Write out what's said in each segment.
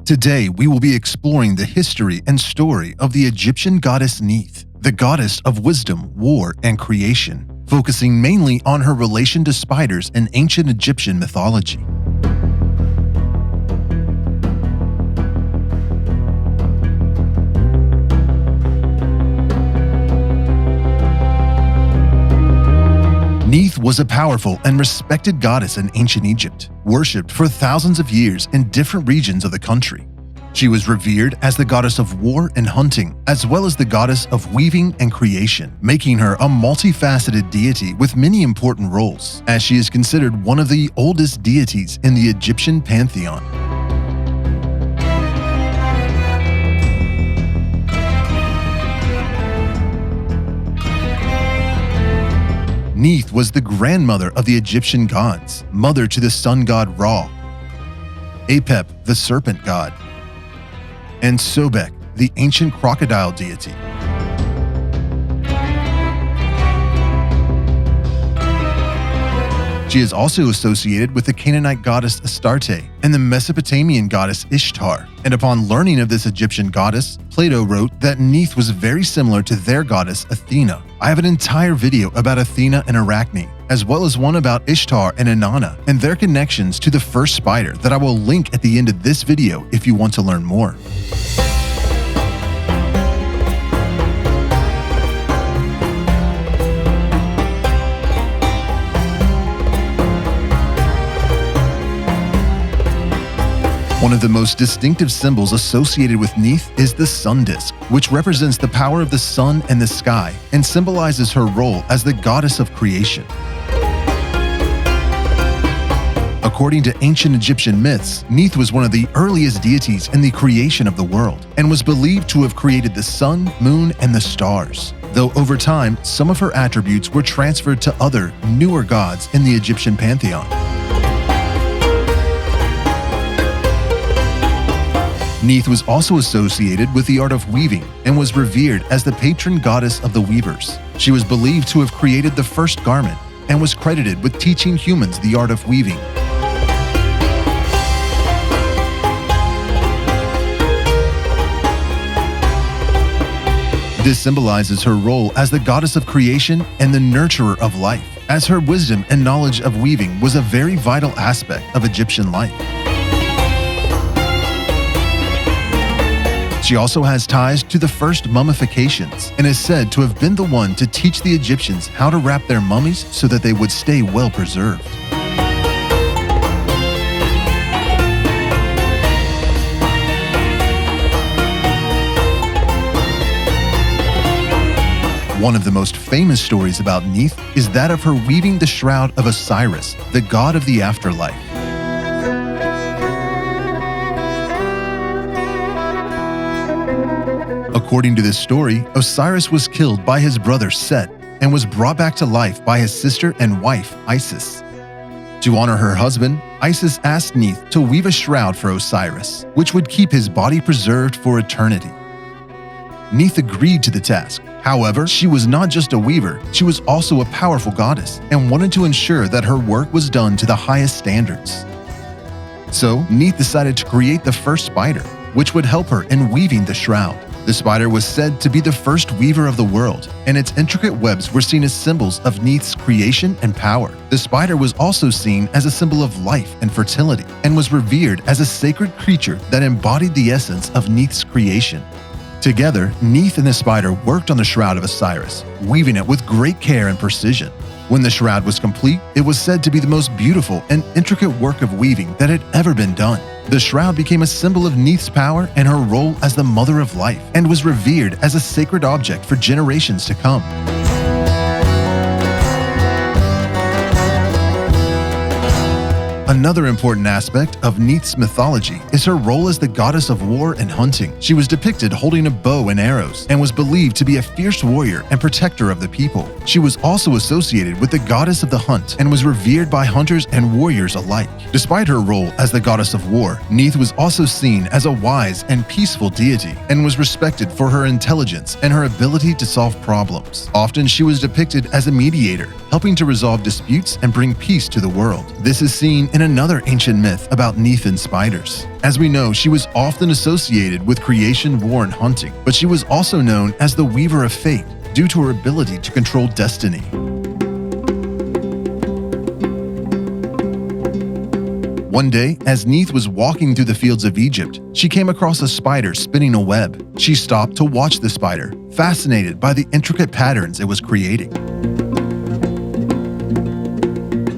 Today, we will be exploring the history and story of the Egyptian goddess Neith, the goddess of wisdom, war, and creation, focusing mainly on her relation to spiders in ancient Egyptian mythology. Neith was a powerful and respected goddess in ancient Egypt, worshipped for thousands of years in different regions of the country. She was revered as the goddess of war and hunting, as well as the goddess of weaving and creation, making her a multifaceted deity with many important roles, as she is considered one of the oldest deities in the Egyptian pantheon. Neith was the grandmother of the Egyptian gods, mother to the sun god Ra, Apep, the serpent god, and Sobek, the ancient crocodile deity. She is also associated with the Canaanite goddess Astarte and the Mesopotamian goddess Ishtar, and upon learning of this Egyptian goddess, Plato wrote that Neith was very similar to their goddess Athena. I have an entire video about Athena and Arachne, as well as one about Ishtar and Inanna and their connections to the first spider that I will link at the end of this video if you want to learn more. One of the most distinctive symbols associated with Neith is the sun disk, which represents the power of the sun and the sky and symbolizes her role as the goddess of creation. According to ancient Egyptian myths, Neith was one of the earliest deities in the creation of the world and was believed to have created the sun, moon, and the stars. Though over time, some of her attributes were transferred to other, newer gods in the Egyptian pantheon. Neith was also associated with the art of weaving and was revered as the patron goddess of the weavers. She was believed to have created the first garment and was credited with teaching humans the art of weaving. This symbolizes her role as the goddess of creation and the nurturer of life, as her wisdom and knowledge of weaving was a very vital aspect of Egyptian life. She also has ties to the first mummifications and is said to have been the one to teach the Egyptians how to wrap their mummies so that they would stay well preserved. One of the most famous stories about Neith is that of her weaving the shroud of Osiris, the god of the afterlife. According to this story, Osiris was killed by his brother Set and was brought back to life by his sister and wife Isis. To honor her husband, Isis asked Neith to weave a shroud for Osiris, which would keep his body preserved for eternity. Neith agreed to the task. However, she was not just a weaver, she was also a powerful goddess and wanted to ensure that her work was done to the highest standards. So, Neith decided to create the first spider, which would help her in weaving the shroud. The spider was said to be the first weaver of the world, and its intricate webs were seen as symbols of Neith's creation and power. The spider was also seen as a symbol of life and fertility, and was revered as a sacred creature that embodied the essence of Neith's creation. Together, Neith and the spider worked on the shroud of Osiris, weaving it with great care and precision. When the shroud was complete, it was said to be the most beautiful and intricate work of weaving that had ever been done. The shroud became a symbol of Neith's power and her role as the mother of life, and was revered as a sacred object for generations to come. Another important aspect of Neith's mythology is her role as the goddess of war and hunting. She was depicted holding a bow and arrows and was believed to be a fierce warrior and protector of the people. She was also associated with the goddess of the hunt and was revered by hunters and warriors alike. Despite her role as the goddess of war, Neith was also seen as a wise and peaceful deity and was respected for her intelligence and her ability to solve problems. Often she was depicted as a mediator, helping to resolve disputes and bring peace to the world. This is seen in another ancient myth about Neith and spiders. As we know, she was often associated with creation, war, and hunting, but she was also known as the Weaver of Fate due to her ability to control destiny. One day, as Neith was walking through the fields of Egypt, she came across a spider spinning a web. She stopped to watch the spider, fascinated by the intricate patterns it was creating.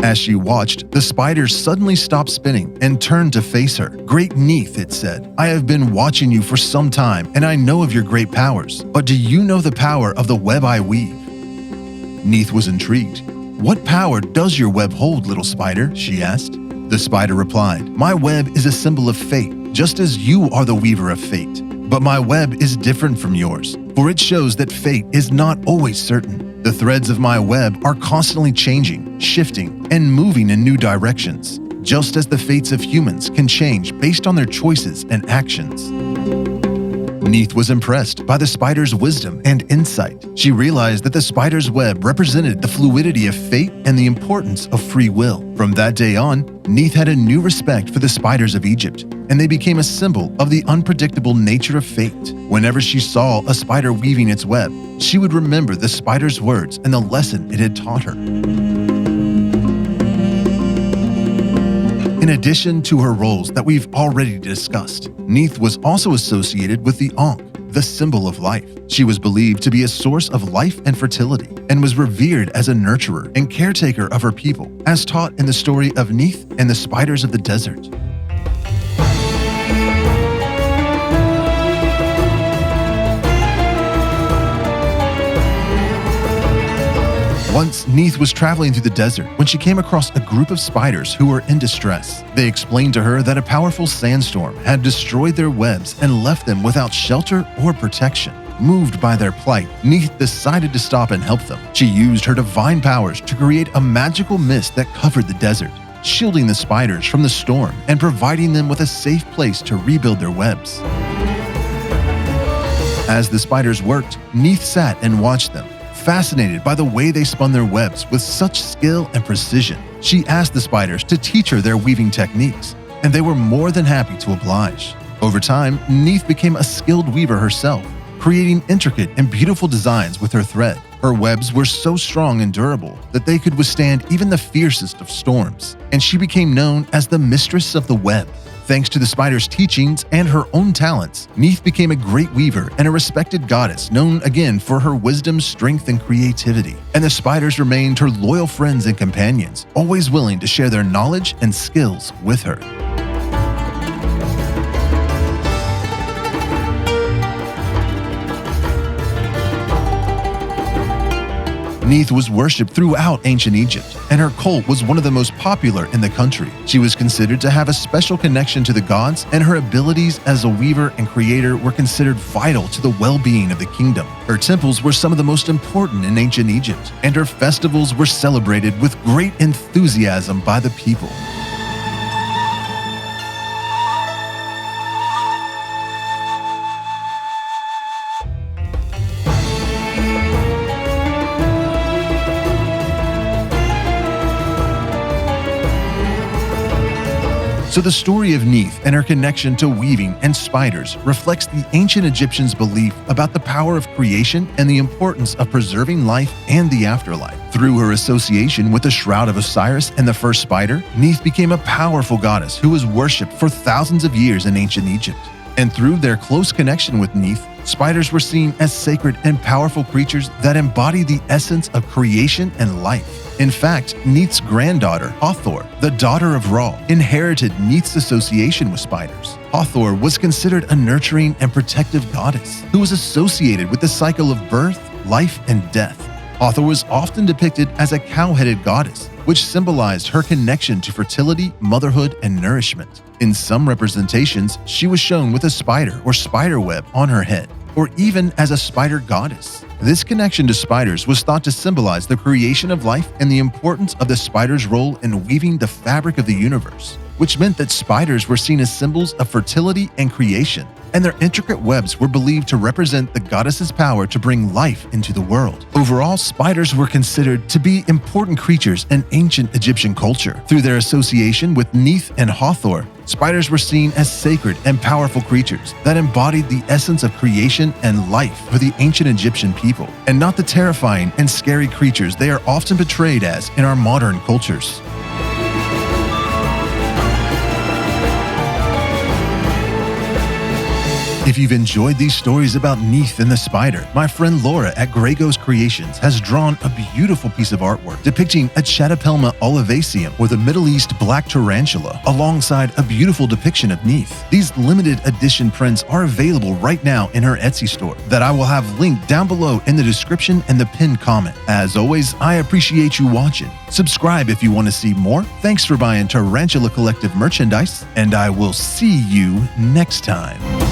As she watched, the spider suddenly stopped spinning and turned to face her. "Great Neith," it said, "I have been watching you for some time, and I know of your great powers. But do you know the power of the web I weave?" Neith was intrigued. "What power does your web hold, little spider?" she asked. The spider replied, "My web is a symbol of fate, just as you are the weaver of fate. But my web is different from yours, for it shows that fate is not always certain. The threads of my web are constantly changing, shifting, and moving in new directions, just as the fates of humans can change based on their choices and actions." Neith was impressed by the spider's wisdom and insight. She realized that the spider's web represented the fluidity of fate and the importance of free will. From that day on, Neith had a new respect for the spiders of Egypt, and they became a symbol of the unpredictable nature of fate. Whenever she saw a spider weaving its web, she would remember the spider's words and the lesson it had taught her. In addition to her roles that we've already discussed, Neith was also associated with the Ankh, the symbol of life. She was believed to be a source of life and fertility, and was revered as a nurturer and caretaker of her people, as taught in the story of Neith and the spiders of the desert. Once, Neith was traveling through the desert when she came across a group of spiders who were in distress. They explained to her that a powerful sandstorm had destroyed their webs and left them without shelter or protection. Moved by their plight, Neith decided to stop and help them. She used her divine powers to create a magical mist that covered the desert, shielding the spiders from the storm and providing them with a safe place to rebuild their webs. As the spiders worked, Neith sat and watched them, fascinated by the way they spun their webs with such skill and precision. She asked the spiders to teach her their weaving techniques, and they were more than happy to oblige. Over time, Neith became a skilled weaver herself, creating intricate and beautiful designs with her thread. Her webs were so strong and durable that they could withstand even the fiercest of storms, and she became known as the Mistress of the Web. Thanks to the spider's teachings and her own talents, Neith became a great weaver and a respected goddess known again for her wisdom, strength, and creativity. And the spiders remained her loyal friends and companions, always willing to share their knowledge and skills with her. Neith was worshipped throughout ancient Egypt, and her cult was one of the most popular in the country. She was considered to have a special connection to the gods, and her abilities as a weaver and creator were considered vital to the well-being of the kingdom. Her temples were some of the most important in ancient Egypt, and her festivals were celebrated with great enthusiasm by the people. So the story of Neith and her connection to weaving and spiders reflects the ancient Egyptians' belief about the power of creation and the importance of preserving life and the afterlife. Through her association with the Shroud of Osiris and the first spider, Neith became a powerful goddess who was worshipped for thousands of years in ancient Egypt. And through their close connection with Neith, spiders were seen as sacred and powerful creatures that embody the essence of creation and life. In fact, Neith's granddaughter, Hathor, the daughter of Ra, inherited Neith's association with spiders. Hathor was considered a nurturing and protective goddess who was associated with the cycle of birth, life, and death. Hathor was often depicted as a cow-headed goddess, which symbolized her connection to fertility, motherhood, and nourishment. In some representations, she was shown with a spider or spider web on her head, or even as a spider goddess. This connection to spiders was thought to symbolize the creation of life and the importance of the spider's role in weaving the fabric of the universe, which meant that spiders were seen as symbols of fertility and creation. and their intricate webs were believed to represent the goddess's power to bring life into the world. Overall, spiders were considered to be important creatures in ancient Egyptian culture. Through their association with Neith and Hathor, spiders were seen as sacred and powerful creatures that embodied the essence of creation and life for the ancient Egyptian people, and not the terrifying and scary creatures they are often portrayed as in our modern cultures. If you've enjoyed these stories about Neith and the spider, my friend Laura at Grayt Ghost Creations has drawn a beautiful piece of artwork depicting a Chatapelma olivaceum with a Middle East Black Tarantula alongside a beautiful depiction of Neith. These limited edition prints are available right now in her Etsy store that I will have linked down below in the description and the pinned comment. As always, I appreciate you watching. Subscribe if you want to see more. Thanks for buying Tarantula Collective merchandise, and I will see you next time.